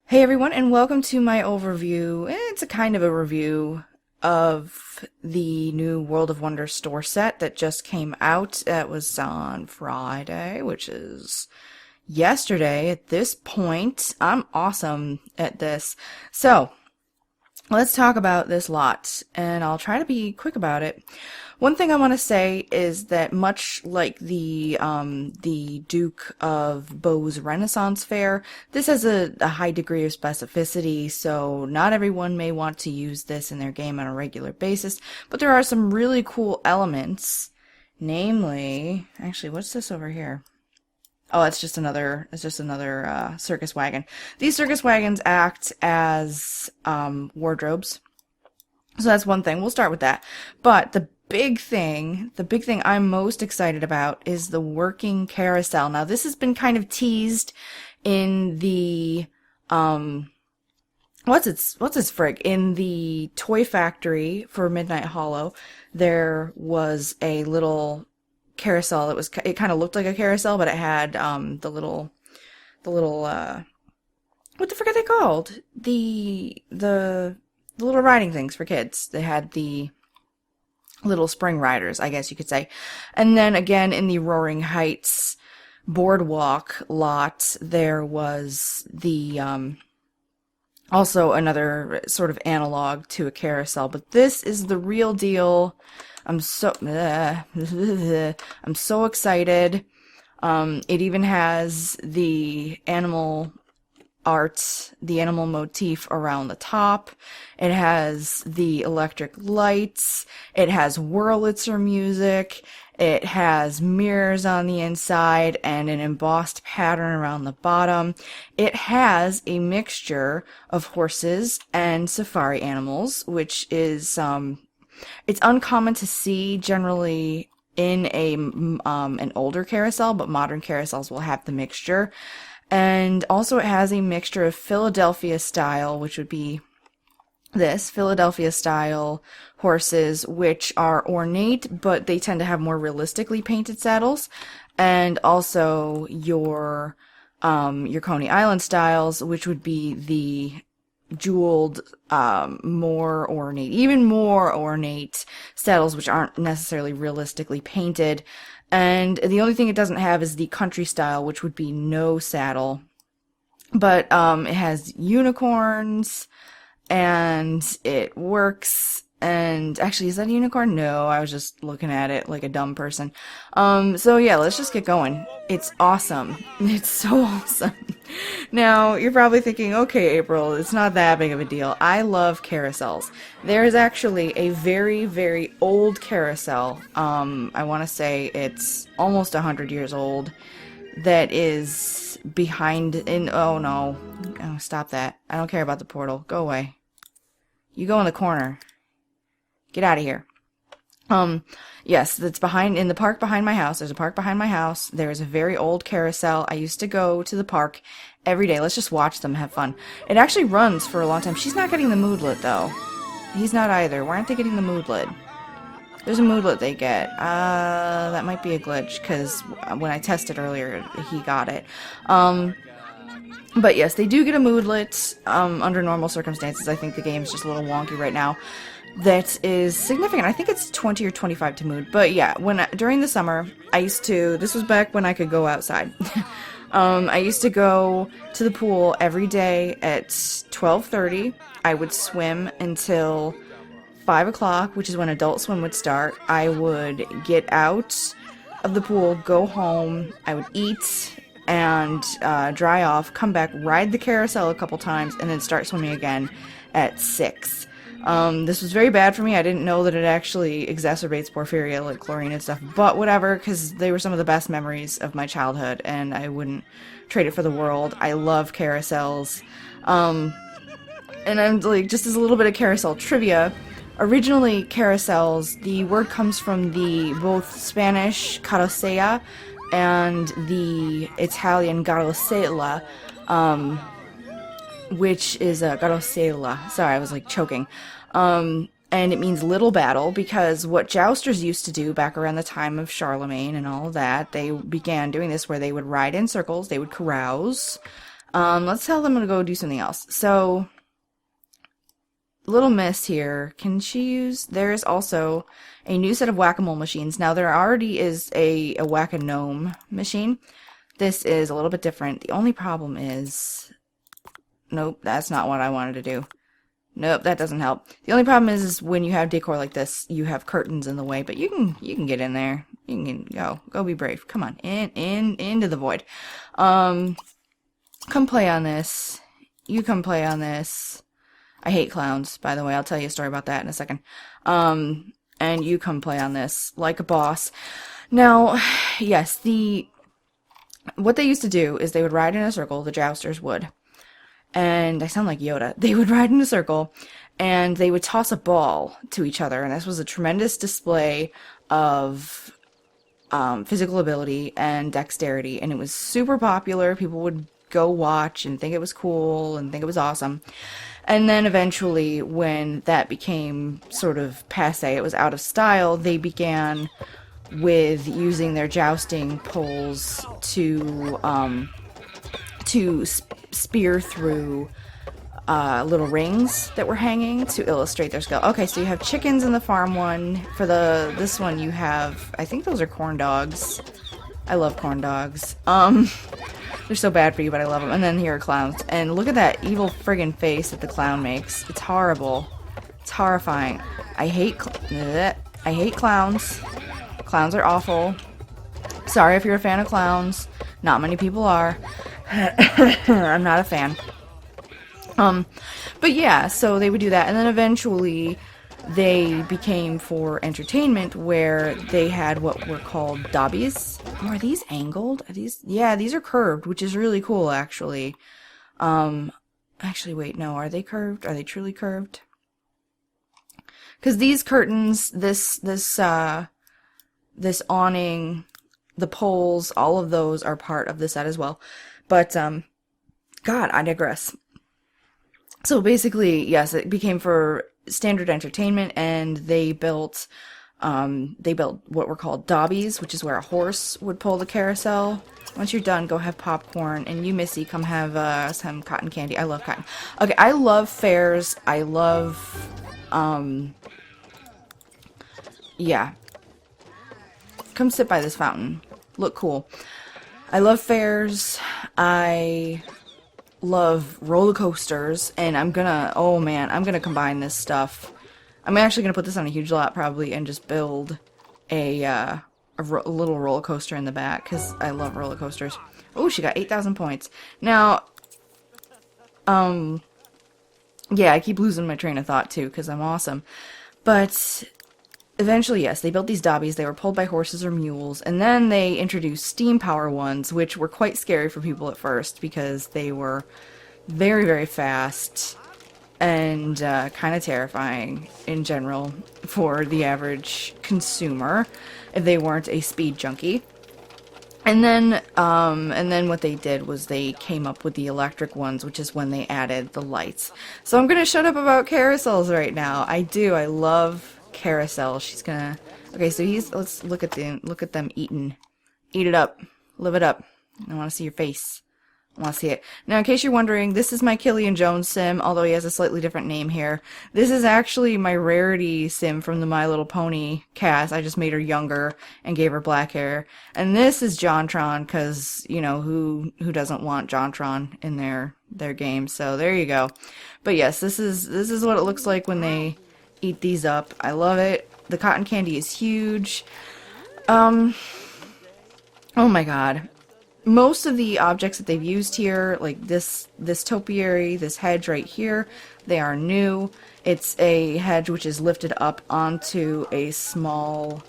Hey everyone, and welcome to my overview. It's a kind of a review of the new World of Wonder store set that just came out. That was on Friday, which is yesterday at this point. I'm awesome at this. So, let's talk about this lot, and I'll try to be quick about it. One thing I want to say is that much like the Duke of Beau's Renaissance Fair, this has a high degree of specificity, so not everyone may want to use this in their game on a regular basis, but there are some really cool elements, namely, actually, what's this over here? Oh, it's just another circus wagon. These circus wagons act as wardrobes. So that's one thing. We'll start with that. But the big thing I'm most excited about is the working carousel. Now, this has been kind of teased in the what's its frig? In the toy factory for Midnight Hollow, there was a little carousel. It kind of looked like a carousel, but it had the little what the frick are they called? The little riding things for kids. They had the little spring riders, I guess you could say. And then again in the Roaring Heights boardwalk lot, there was the also another sort of analog to a carousel, but this is the real deal. I'm so I'm so excited. It even has the animal art, the animal motif around the top. It has the electric lights. It has Wurlitzer music. It has mirrors on the inside and an embossed pattern around the bottom. It has a mixture of horses and safari animals, which is it's uncommon to see generally in an older carousel, but modern carousels will have the mixture. And also it has a mixture of Philadelphia style, which would be this Philadelphia style horses, which are ornate, but they tend to have more realistically painted saddles, and also your Coney Island styles, which would be the jeweled, even more ornate saddles, which aren't necessarily realistically painted. And the only thing it doesn't have is the country style, which would be no saddle. But it has unicorns, and it works. And actually, is that a unicorn? No, I was just looking at it like a dumb person. So yeah, let's just get going. It's awesome. It's so awesome. Now, you're probably thinking, okay, April, it's not that big of a deal. I love carousels. There is actually a very, very old carousel. I want to say it's almost 100 years old. That is oh no. Oh, stop that. I don't care about the portal. Go away. You go in the corner. Get out of here. Yes, that's in the park behind my house. There's a park behind my house. There's a very old carousel. I used to go to the park every day. Let's just watch them have fun. It actually runs for a long time. She's not getting the moodlet, though. He's not either. Why aren't they getting the moodlet? There's a moodlet they get. That might be a glitch, because when I tested earlier, he got it. But yes, they do get a moodlet, under normal circumstances. I think the game's just a little wonky right now. That is significant. I think it's 20 or 25 to mood. But yeah, during the summer, this was back when I could go outside. I used to go to the pool every day at 12:30. I would swim until 5 o'clock, which is when Adult Swim would start. I would get out of the pool, go home, I would eat and dry off, come back, ride the carousel a couple times, and then start swimming again at 6. This was very bad for me. I didn't know that it actually exacerbates porphyria, like chlorine and stuff, but whatever, because they were some of the best memories of my childhood, and I wouldn't trade it for the world. I love carousels. And I'm like, just as a little bit of carousel trivia, originally carousels, the word comes from the both Spanish carrossella and the Italian carrozzella, which is a carrossella. Sorry, I was like choking. And it means little battle, because what jousters used to do back around the time of Charlemagne and all of that, they began doing this where they would ride in circles, they would carouse, Let's tell them to go do something else. So, Little Miss here, can she use... There is also a new set of whack-a-mole machines. Now, there already is a whack-a-gnome machine. This is a little bit different. The only problem is... Nope, that's not what I wanted to do. Nope, that doesn't help. The only problem is when you have decor like this, you have curtains in the way, but you can get in there. You can go be brave. Come on, into the void. Come play on this. You come play on this. I hate clowns, by the way. I'll tell you a story about that in a second. And you come play on this like a boss. Now, yes, what they used to do is they would ride in a circle, the jousters would. And I sound like Yoda. They would ride in a circle, and they would toss a ball to each other, and this was a tremendous display of physical ability and dexterity, and it was super popular. People would go watch and think it was cool and think it was awesome. And then eventually, when that became sort of passé, it was out of style, they began with using their jousting poles to spear through little rings that were hanging to illustrate their skill. Okay, so you have chickens in the farm one. For this one you have, I think those are corn dogs. I love corn dogs. They're so bad for you, but I love them. And then here are clowns. And look at that evil friggin' face that the clown makes. It's horrible. It's horrifying. I hate clowns. Clowns are awful. Sorry if you're a fan of clowns. Not many people are. I'm not a fan. But yeah, so they would do that, and then eventually they became for entertainment, where they had what were called dobbies. Oh, are these angled? Are these? Yeah, these are curved, which is really cool, actually. Actually, wait, no, are they curved? Are they truly curved? Because these curtains, this awning, the poles, all of those are part of the set as well. But, God, I digress. So basically, yes, it became for standard entertainment, and they built what were called dobbies, which is where a horse would pull the carousel. Once you're done, go have popcorn, and you, Missy, come have some cotton candy. I love cotton. Okay, I love fairs. I love, yeah. Come sit by this fountain. Look cool. I love fairs. I love roller coasters, and I'm gonna combine this stuff. I'm actually gonna put this on a huge lot probably and just build a little roller coaster in the back, because I love roller coasters. Oh, she got 8,000 points. Now, yeah, I keep losing my train of thought too, because I'm awesome. But eventually, yes, they built these dobbies. They were pulled by horses or mules, and then they introduced steam power ones, which were quite scary for people at first because they were very, very fast and kind of terrifying in general for the average consumer if they weren't a speed junkie. And then what they did was they came up with the electric ones, which is when they added the lights. So I'm gonna shut up about carousels right now. I love carousel. She's gonna... Okay, so let's look at them eating. Eat it up. Live it up. I want to see your face. I want to see it. Now, in case you're wondering, this is my Killian Jones sim, although he has a slightly different name here. This is actually my Rarity sim from the My Little Pony cast. I just made her younger and gave her black hair. And this is JonTron, because, you know, who doesn't want JonTron in their game? So there you go. But yes, this is what it looks like when they eat these up. I love it. The cotton candy is huge. Oh my god. Most of the objects that they've used here, like this topiary, this hedge right here, they are new. It's a hedge which is lifted up onto a small,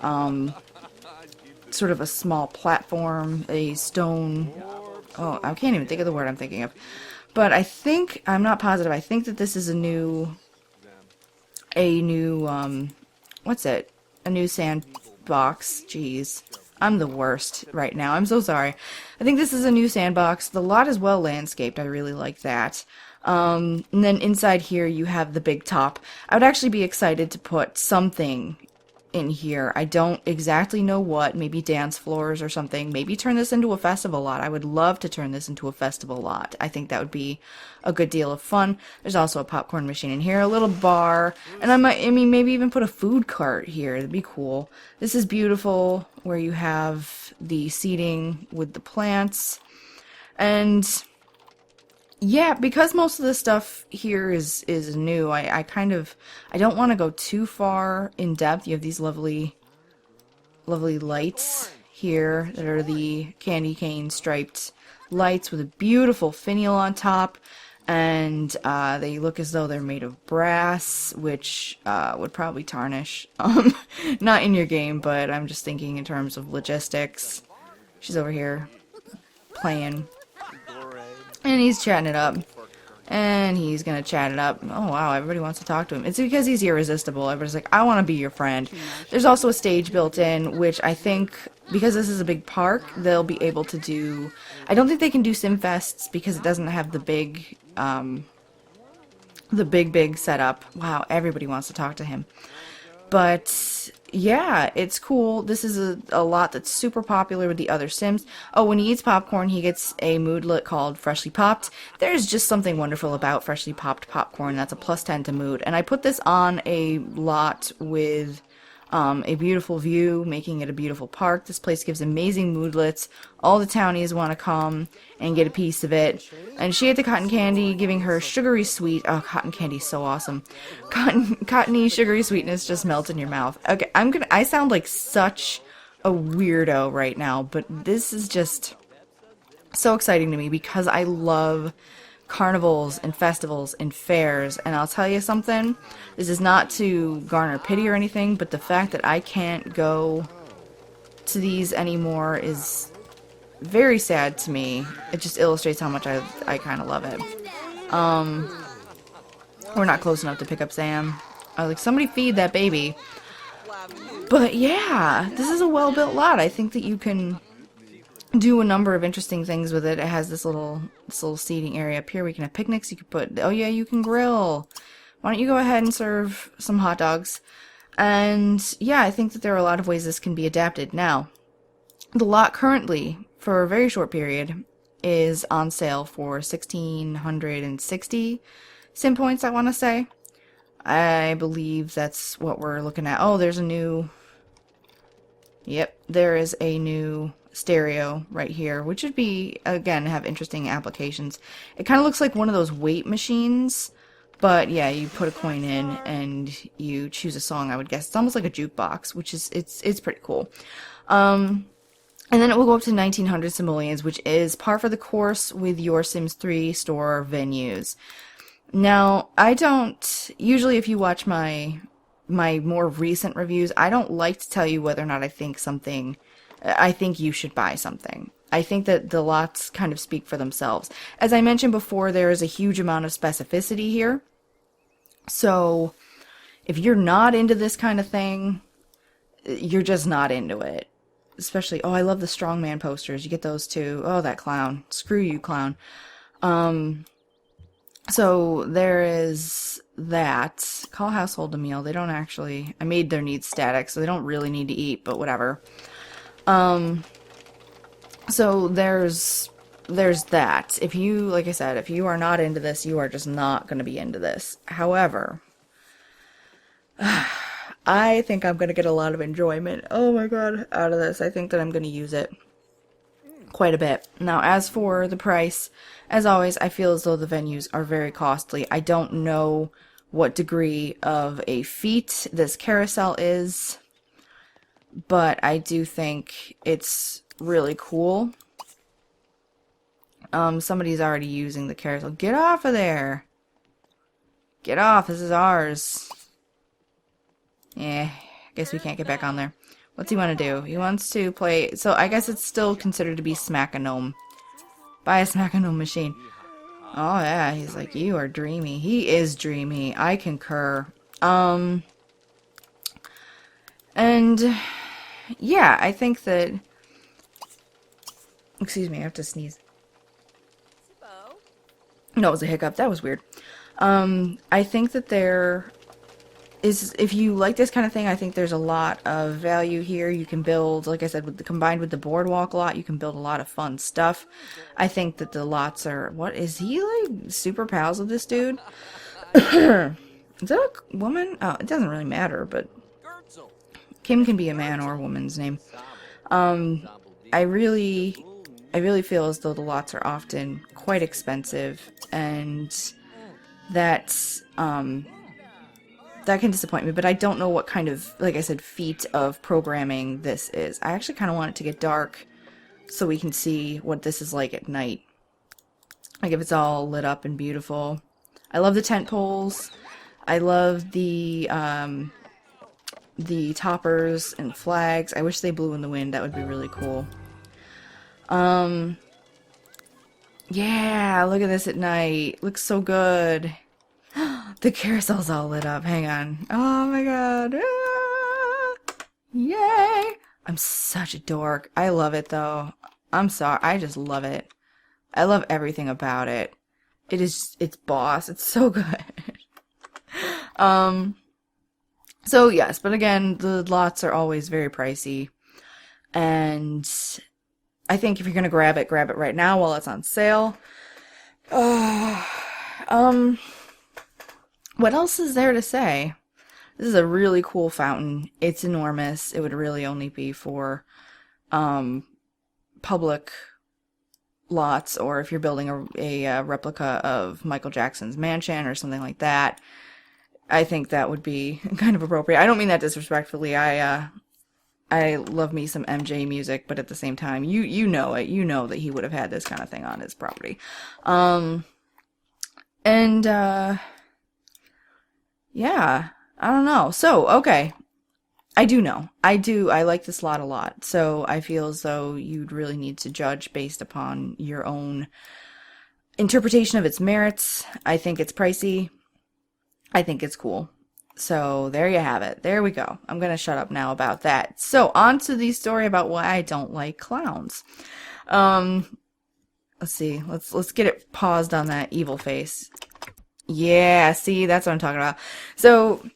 sort of a small platform, a stone... Oh, I can't even think of the word I'm thinking of. But I'm not positive, I think that this is a new, what's it? A new sandbox. Jeez. I'm the worst right now. I'm so sorry. I think this is a new sandbox. The lot is well landscaped. I really like that. And then inside here you have the big top. I would actually be excited to put something in here. I don't exactly know what. Maybe dance floors or something. Maybe turn this into a festival lot. I would love to turn this into a festival lot. I think that would be a good deal of fun. There's also a popcorn machine in here, a little bar, and I mean, maybe even put a food cart here. That'd be cool. This is beautiful, where you have the seating with the plants. And yeah, because most of the stuff here is new, I don't want to go too far in depth. You have these lovely lights here that are the candy cane striped lights with a beautiful finial on top, and they look as though they're made of brass, which would probably tarnish. Not in your game, but I'm just thinking in terms of logistics. She's over here playing. And he's chatting it up. And he's gonna chat it up. Oh wow, everybody wants to talk to him. It's because he's irresistible. Everybody's like, I want to be your friend. There's also a stage built in, which I think, because this is a big park, they'll be able to do... I don't think they can do SimFests because it doesn't have the big setup. Wow, everybody wants to talk to him. But yeah, it's cool. This is a lot that's super popular with the other Sims. Oh, when he eats popcorn, he gets a moodlet called Freshly Popped. There's just something wonderful about freshly popped popcorn. That's a +10 to mood. And I put this on a lot with a beautiful view, making it a beautiful park. This place gives amazing moodlets. All the townies want to come and get a piece of it. And she ate the cotton candy, giving her sugary sweet. Oh, cotton candy's so awesome. Cottony sugary sweetness just melts in your mouth. Okay, I sound like such a weirdo right now, but this is just so exciting to me because I love carnivals and festivals and fairs, and I'll tell you something, this is not to garner pity or anything, but the fact that I can't go to these anymore is very sad to me. It just illustrates how much I kind of love it. We're not close enough to pick up Sam. I was like, somebody feed that baby. But yeah, this is a well-built lot. I think that you can do a number of interesting things with it. It has this little seating area up here. We can have picnics. You can put, oh yeah, you can grill. Why don't you go ahead and serve some hot dogs? And yeah, I think that there are a lot of ways this can be adapted. Now, the lot currently, for a very short period, is on sale for 1,660 SimPoints, I want to say. I believe that's what we're looking at. Oh, there's a new... Yep, there is a new stereo right here, which would be, again, have interesting applications. It kind of looks like one of those weight machines, but yeah, you put a coin in and you choose a song, I would guess. It's almost like a jukebox, which is, it's pretty cool. And then it will go up to 1900 simoleons, which is par for the course with your Sims 3 store venues. Now, I don't, usually if you watch my more recent reviews, I don't like to tell you whether or not I think you should buy something. I think that the lots kind of speak for themselves. As I mentioned before, there is a huge amount of specificity here. So, if you're not into this kind of thing, you're just not into it. Especially, oh, I love the strongman posters. You get those too. Oh, that clown. Screw you, clown. So there is that. Call household a meal. They don't actually... I made their needs static, so they don't really need to eat, but whatever. So there's that. If you, like I said, if you are not into this, you are just not going to be into this. However, I think I'm going to get a lot of enjoyment, oh my god, out of this. I think that I'm going to use it quite a bit. Now, as for the price, as always, I feel as though the venues are very costly. I don't know what degree of a feat this carousel is, but I do think it's really cool. Somebody's already using the carousel. Get off of there! Get off, this is ours. Yeah, I guess we can't get back on there. What's he want to do? He wants to play... So I guess it's still considered to be Smack-a-Gnome. Buy a Smack-a-Gnome machine. Oh yeah, he's like, you are dreamy. He is dreamy. I concur. And... yeah, I think that... Excuse me, I have to sneeze. No, it was a hiccup. That was weird. I think that there is if you like this kind of thing, I think there's a lot of value here. You can build, like I said, combined with the boardwalk lot, you can build a lot of fun stuff. I think that the lots are, what is he like super pals with this dude? Is that a woman? Oh, it doesn't really matter, but Kim can be a man or a woman's name. I really feel as though the lots are often quite expensive, and that's that can disappoint me, but I don't know what kind of, like I said, feat of programming this is. I actually kind of want it to get dark so we can see what this is like at night. Like if it's all lit up and beautiful. I love the tent poles. I love the toppers and flags. I wish they blew in the wind. That would be really cool. Yeah, look at this at night. Looks so good. The carousel's all lit up. Hang on. Oh my god. Ah! Yay! I'm such a dork. I love it though. I'm sorry. I just love it. I love everything about it. It's boss. It's so good. So yes, but again, the lots are always very pricey. And I think if you're gonna grab it right now while it's on sale. What else is there to say? This is a really cool fountain. It's enormous. It would really only be for public lots, or if you're building a replica of Michael Jackson's mansion or something like that. I think that would be kind of appropriate. I don't mean that disrespectfully. I love me some MJ music, but at the same time, you know it. You know that he would have had this kind of thing on his property. Yeah, I don't know. So, okay. I do know. I like this lot a lot. So I feel as though you'd really need to judge based upon your own interpretation of its merits. I think it's pricey. I think it's cool. So there you have it. There we go. I'm going to shut up now about that. So on to the story about why I don't like clowns. Let's see. Let's get it paused on that evil face. Yeah, see, that's what I'm talking about. So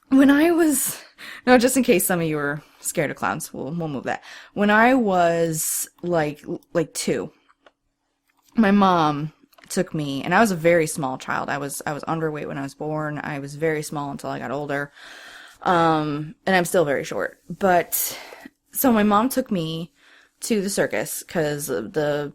when I was, no, just in case some of you were scared of clowns, we'll move that. When I was like 2, my mom took me, and I was a very small child. I was underweight when I was born. I was very small until I got older. And I'm still very short. But so my mom took me to the circus because the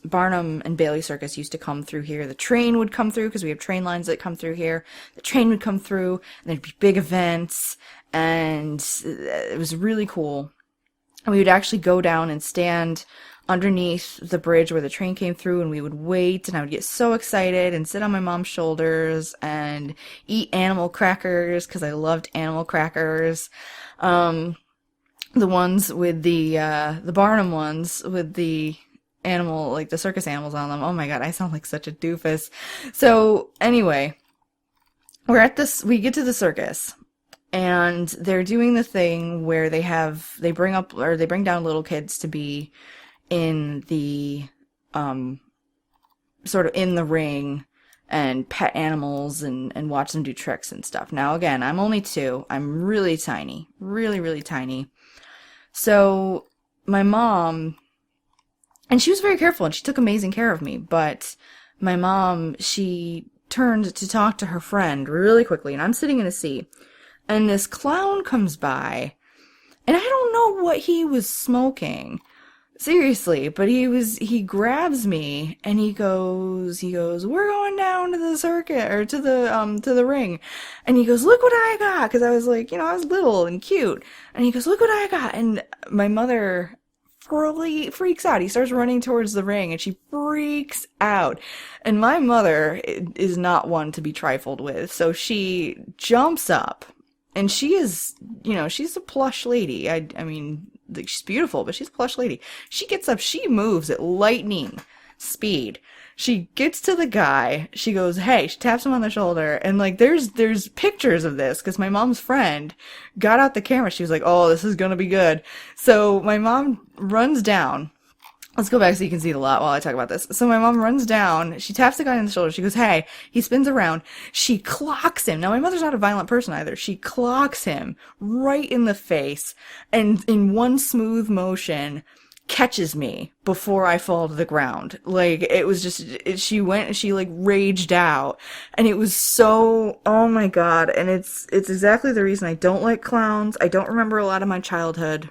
Barnum and Bailey Circus used to come through here. The train would come through because we have train lines that come through here. The train would come through, and there'd be big events, and it was really cool. And we would actually go down and stand underneath the bridge where the train came through, and we would wait, and I would get so excited and sit on my mom's shoulders and eat animal crackers because I loved animal crackers. The ones with the Barnum ones with the animal, like the circus animals on them. Oh my god, I sound like such a doofus. So anyway, we get to the circus, and they're doing the thing where they bring down little kids to be in the sort of in the ring and pet animals and watch them do tricks and stuff. Now again, I'm only 2. I'm really tiny. Really, really tiny. So my mom, and she was very careful, and she took amazing care of me, but my mom, she turned to talk to her friend really quickly, and I'm sitting in a seat, and this clown comes by, and I don't know what he was smoking. Seriously, but he grabs me, and he goes, we're going down to the circuit, or to the ring. And he goes, look what I got, because I was like, I was little and cute. And he goes, look what I got. And my mother really freaks out. He starts running towards the ring, and she freaks out. And my mother is not one to be trifled with, so she jumps up, and she is, she's a plush lady. I mean, she's beautiful, but she's a plush lady. She gets up, she moves at lightning speed. She gets to the guy, she goes, hey, she taps him on the shoulder, and like, there's pictures of this, because my mom's friend got out the camera. She was like, oh, this is gonna be good. So my mom runs down, Let's go back so you can see the lot while I talk about this. So my mom runs down, she taps the guy on the shoulder, she goes, hey, he spins around, she clocks him. Now my mother's not a violent person either. She clocks him right in the face and in one smooth motion catches me before I fall to the ground. Like, it was just, she like raged out, and it was so, oh my god, and it's exactly the reason I don't like clowns. I don't remember a lot of my childhood.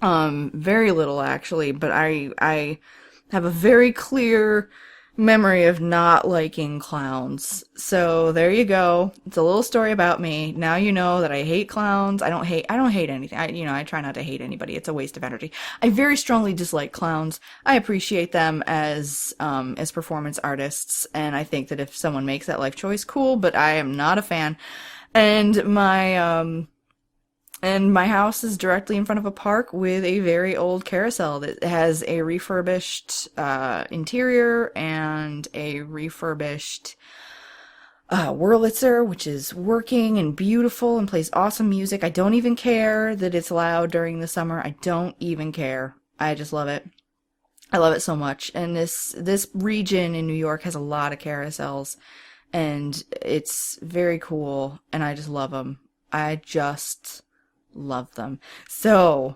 Very little actually, but I have a very clear memory of not liking clowns. So there you go. It's a little story about me. Now you know that I hate clowns. I don't hate anything. I try not to hate anybody. It's a waste of energy. I very strongly dislike clowns. I appreciate them as performance artists, and I think that if someone makes that life choice, cool, but I am not a fan. And my house is directly in front of a park with a very old carousel that has a refurbished interior and a refurbished Wurlitzer, which is working and beautiful and plays awesome music. I don't even care that it's loud during the summer. I don't even care. I just love it. I love it so much. And this region in New York has a lot of carousels, and it's very cool, and I just love them. I just love them. So,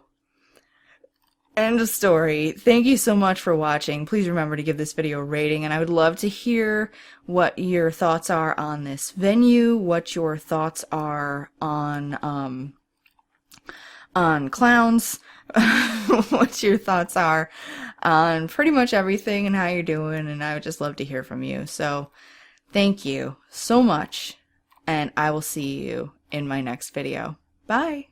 end of story. Thank you so much for watching. Please remember to give this video a rating, and I would love to hear what your thoughts are on this venue, what your thoughts are on clowns, what your thoughts are on pretty much everything and how you're doing, and I would just love to hear from you. So, thank you so much, and I will see you in my next video. Bye!